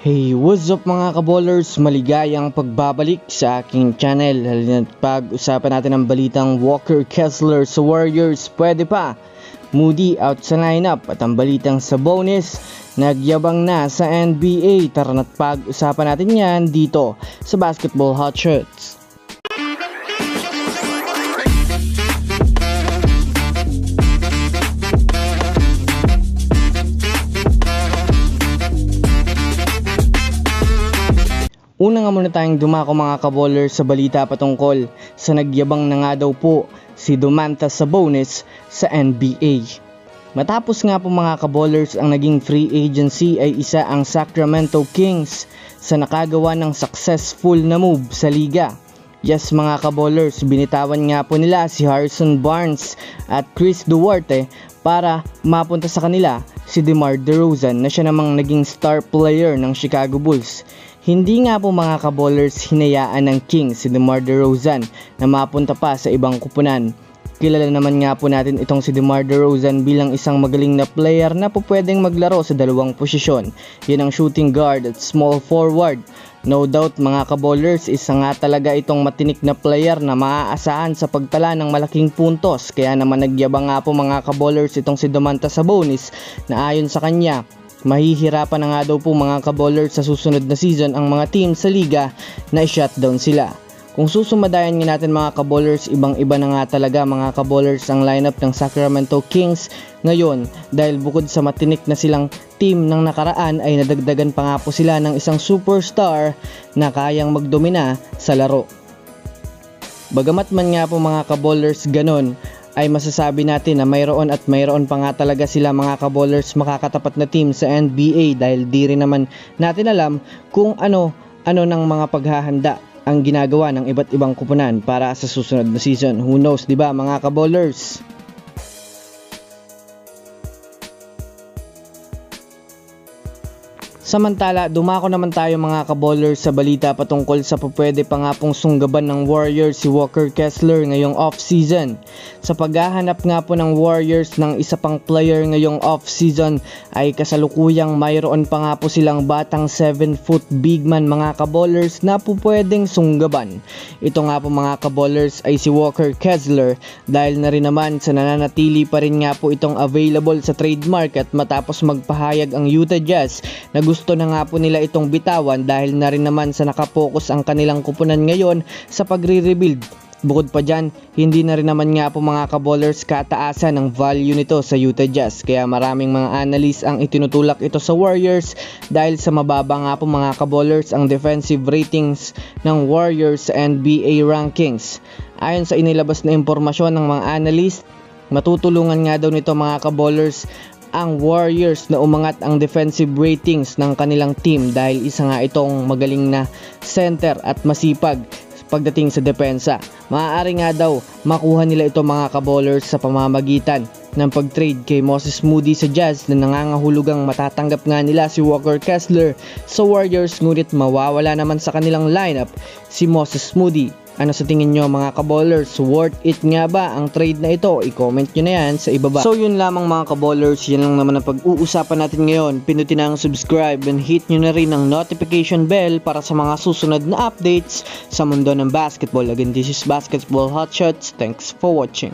Hey, what's up mga kaballers? Maligayang pagbabalik sa aking channel. Halina't pag-usapan natin ang balitang Walker Kessler sa Warriors. Pwede pa. Moody out sa lineup at ang balitang Sabonis nagyabang na sa NBA. Tara na't pag-usapan natin yan dito sa Basketball Hot Shots. Una nga muna tayong dumako mga kaballers sa balita patungkol sa nagyabang na nga daw po si Domantas Sabonis sa NBA. Matapos nga po mga kaballers ang naging free agency ay isa ang Sacramento Kings sa nakagawa ng successful na move sa liga. Yes mga kaballers, binitawan nga po nila si Harrison Barnes at Chris Duarte para mapunta sa kanila si DeMar DeRozan na siya namang naging star player ng Chicago Bulls. Hindi nga po mga kaballers hinayaan ng Kings si DeMar DeRozan na mapunta pa sa ibang kupunan. Kilala naman nga po natin itong si DeMar DeRozan bilang isang magaling na player na po pwedeng maglaro sa dalawang posisyon. Yan ang shooting guard at small forward. No doubt mga kaballers, isa nga talaga itong matinik na player na maaasahan sa pagtala ng malaking puntos. Kaya naman nagyabang nga po mga kaballers itong si Domantas Sabonis na ayon sa kanya, mahihirapan na nga daw po mga kaballers sa susunod na season ang mga team sa liga na i-shutdown sila. Kung susumadayan nga natin mga kaballers, ibang-iba na nga talaga mga kaballers ang lineup ng Sacramento Kings ngayon dahil bukod sa matinik na silang team ng nakaraan ay nadagdagan pa nga po sila ng isang superstar na kayang magdomina sa laro. Bagamat man nga po mga kaballers ganon, ay masasabi natin na mayroon pa nga talaga sila mga kaballers makakatapat na team sa NBA dahil di rin naman natin alam kung ano ng mga paghahanda ang ginagawa ng iba't ibang kupunan para sa susunod na season. Who knows, di ba mga kaballers? Samantala, dumako naman tayo mga kaballers sa balita patungkol sa pupwede pa nga pong sunggaban ng Warriors si Walker Kessler ngayong off-season. Sa paghahanap nga po ng Warriors ng isa pang player ngayong off-season ay kasalukuyang mayroon pa nga po silang batang 7-foot big man mga kaballers na pupwedeng sunggaban. Ito nga po mga kaballers ay si Walker Kessler dahil na rin naman sa nananatili pa rin nga po itong available sa trade market matapos magpahayag ang Utah Jazz na gusto na nga po nila itong bitawan dahil na rin naman sa nakapokus ang kanilang kupunan ngayon sa pagre-rebuild. Bukod pa dyan, hindi na rin naman nga po mga kaballers kataasan ng value nito sa Utah Jazz. Kaya maraming mga analysts ang itinutulak ito sa Warriors dahil sa mababa nga po mga kaballers ang defensive ratings ng Warriors sa NBA rankings. Ayon sa inilabas na impormasyon ng mga analyst, matutulungan nga daw nito mga kaballers ang Warriors na umangat ang defensive ratings ng kanilang team dahil isa nga itong magaling na center at masipag pagdating sa depensa. Maaari nga daw makuha nila ito mga kaballers sa pamamagitan ng pag-trade kay Moses Moody sa Jazz na nangangahulugang matatanggap nga nila si Walker Kessler sa Warriors, ngunit mawawala naman sa kanilang lineup si Moses Moody. Ano sa tingin nyo mga kaballers? Worth it nga ba ang trade na ito? I-comment nyo na yan sa ibaba. So yun lamang mga kaballers, yan lang naman ang pag-uusapan natin ngayon. Pinutin na ang subscribe and hit nyo na rin ang notification bell para sa mga susunod na updates sa mundo ng basketball. Again, this is Basketball Hot Shots. Thanks for watching.